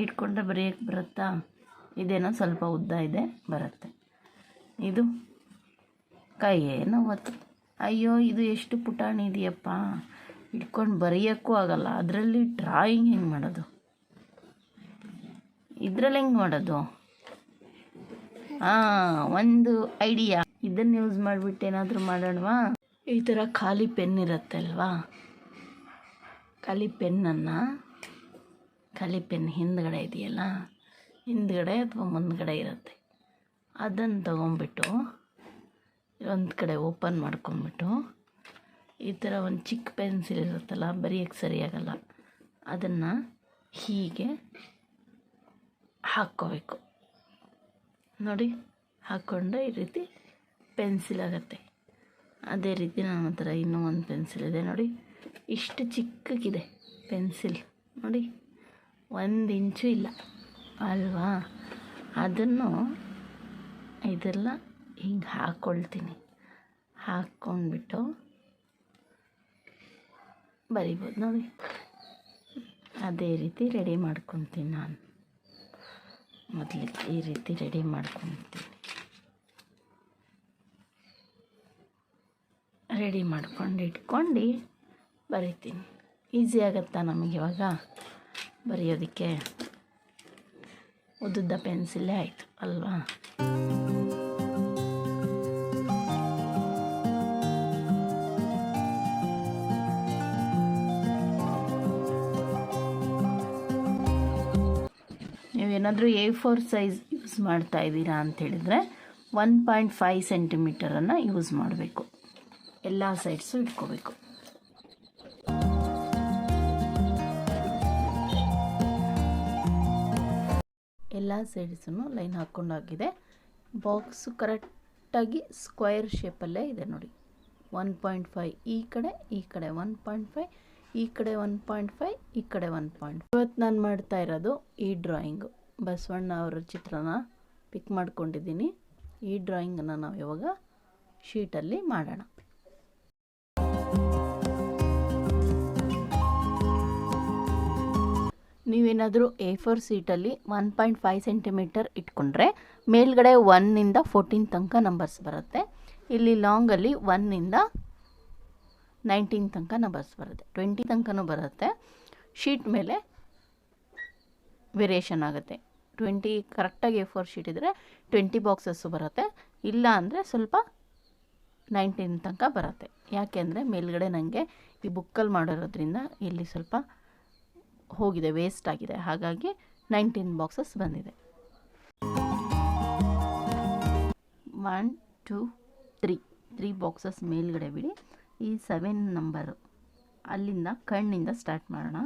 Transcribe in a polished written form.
ಹಿಂಗೆ ಇಟ್ಕೊಂಡ್ರೆ ಬರೆಯೋಕ್ಕೆ ಬರುತ್ತಾ? ಇದೇನೋ ಸ್ವಲ್ಪ ಉದ್ದ ಇದೆ, ಬರುತ್ತೆ. ಇದು ಕೈಯೇ ನೋವತ್ತು. ಅಯ್ಯೋ, ಇದು ಎಷ್ಟು ಪುಟಾಣಿ ಇದೆಯಪ್ಪ, ಇಟ್ಕೊಂಡು ಬರೆಯೋಕ್ಕೂ ಆಗಲ್ಲ. ಅದರಲ್ಲಿ ಡ್ರಾಯಿಂಗ್ ಹೆಂಗೆ ಮಾಡೋದು? ಇದರಲ್ಲಿ ಹೆಂಗೆ ಮಾಡೋದು? ಒಂದು ಐಡಿಯಾ, ಇದನ್ನು ಯೂಸ್ ಮಾಡಿಬಿಟ್ಟು ಏನಾದರೂ ಮಾಡೋಣವಾ? ಈ ಥರ ಖಾಲಿ ಪೆನ್ ಇರುತ್ತೆ ಅಲ್ವಾ, ಖಾಲಿ ಪೆನ್ ಹಿಂದ್ಗಡೆ ಇದೆಯಲ್ಲ, ಹಿಂದ್ಗಡೆ ಅಥವಾ ಮುಂದ್ಗಡೆ ಇರುತ್ತೆ, ಅದನ್ನು ತೊಗೊಂಬಿಟ್ಟು ಒಂದು ಕಡೆ ಓಪನ್ ಮಾಡ್ಕೊಂಬಿಟ್ಟು ಈ ಥರ ಒಂದು ಚಿಕ್ಕ ಪೆನ್ಸಿಲ್ ಇರುತ್ತಲ್ಲ, ಬರೆಯೋಕ್ಕೆ ಸರಿಯಾಗಲ್ಲ, ಅದನ್ನು ಹೀಗೆ ಹಾಕ್ಕೋಬೇಕು ನೋಡಿ. ಹಾಕ್ಕೊಂಡ್ರೆ ಈ ರೀತಿ ಪೆನ್ಸಿಲ್ ಆಗುತ್ತೆ. ಅದೇ ರೀತಿ ನನ್ನ ಹತ್ರ ಇನ್ನೂ ಒಂದು ಪೆನ್ಸಿಲ್ ಇದೆ ನೋಡಿ, ಇಷ್ಟು ಚಿಕ್ಕಗಿದೆ ಪೆನ್ಸಿಲ್ ನೋಡಿ, 1 ಇಂಚು ಇಲ್ಲ ಅಲ್ವಾ. ಅದನ್ನು ಇದೆಲ್ಲ ಹಿಂಗೆ ಹಾಕ್ಕೊಳ್ತೀನಿ, ಹಾಕ್ಕೊಂಡ್ಬಿಟ್ಟು ಬರಿಬೋದು ನೋಡಿ. ಅದೇ ರೀತಿ ರೆಡಿ ಮಾಡ್ಕೊತೀನಿ ನಾನು. ಮೊದಲಿಗೆ ಈ ರೀತಿ ರೆಡಿ ಮಾಡ್ಕೊತೀನಿ. ರೆಡಿ ಮಾಡ್ಕೊಂಡು ಇಟ್ಕೊಂಡು ಬರಿತೀನಿ. ಈಸಿ ಆಗುತ್ತಾ ನಮಗೆ ಇವಾಗ ಬರೆಯೋದಕ್ಕೆ? ಉದ್ದುದ್ದ ಪೆನ್ಸಿಲ್ಲೇ ಆಯಿತು ಅಲ್ವಾ. ನೀವೇನಾದರೂ A4 ಸೈಜ್ ಯೂಸ್ ಮಾಡ್ತಾ ಇದ್ದೀರಾ ಅಂಥೇಳಿದರೆ 1.5 ಸೆಂಟಿಮೀಟರನ್ನು ಯೂಸ್ ಮಾಡಬೇಕು. ಎಲ್ಲ ಸೈಡ್ಸು ಇಟ್ಕೋಬೇಕು. ಎಲ್ಲ ಸೈಡ್ಸನ್ನು ಲೈನ್ ಹಾಕ್ಕೊಂಡಾಗಿದೆ. ಬಾಕ್ಸು ಕರೆಕ್ಟಾಗಿ ಸ್ಕ್ವೇರ್ ಶೇಪಲ್ಲೇ ಇದೆ ನೋಡಿ. 1.5 ಈ ಕಡೆ 1.5, ಈ ಕಡೆ 1.5, ಈ ಕಡೆ 1.5. ಇವತ್ತು ನಾನು ಮಾಡ್ತಾ ಇರೋದು ಈ ಡ್ರಾಯಿಂಗು. ಬಸವಣ್ಣ ಅವರ ಚಿತ್ರನ ಪಿಕ್ ಮಾಡ್ಕೊಂಡಿದ್ದೀನಿ. ಈ ಡ್ರಾಯಿಂಗನ್ನು ನಾವು ಇವಾಗ ಶೀಟಲ್ಲಿ ಮಾಡೋಣ. ನೀವೇನಾದರೂ A4 ಶೀಟಲ್ಲಿ 1.5 ಸೆಂಟಿಮೀಟರ್ ಇಟ್ಕೊಂಡ್ರೆ ಮೇಲ್ಗಡೆ 1ಇಂದ 14 ತನಕ ನಂಬರ್ಸ್ ಬರುತ್ತೆ. ಇಲ್ಲಿ ಲಾಂಗಲ್ಲಿ 1ಇಂದ 19 ತನಕ ನಂಬರ್ಸ್ ಬರುತ್ತೆ, 20 ತನಕನೂ ಬರುತ್ತೆ. ಶೀಟ್ ಮೇಲೆ ವೇರಿಯೇಷನ್ ಆಗುತ್ತೆ. 20 ಕರೆಕ್ಟಾಗಿ A4 ಶೀಟ್ ಇದ್ದರೆ 20 ಬಾಕ್ಸಸ್ಸು ಬರುತ್ತೆ, ಇಲ್ಲ ಅಂದರೆ ಸ್ವಲ್ಪ 19 ತನಕ ಬರುತ್ತೆ. ಯಾಕೆಂದರೆ ಮೇಲ್ಗಡೆ ನನಗೆ ಈ ಬುಕ್ಕಲ್ಲಿ ಮಾಡಿರೋದ್ರಿಂದ ಇಲ್ಲಿ ಸ್ವಲ್ಪ ಹೋಗಿದೆ, ವೇಸ್ಟ್ ಆಗಿದೆ, ಹಾಗಾಗಿ 19 ಬಾಕ್ಸಸ್ ಬಂದಿದೆ. 1 2 3 ಬಾಕ್ಸಸ್ ಮೇಲ್ಗಡೆ ಬಿಡಿ. ಈ 7 ನಂಬರು ಅಲ್ಲಿಂದ ಕಣ್ಣಿಂದ ಸ್ಟಾರ್ಟ್ ಮಾಡೋಣ.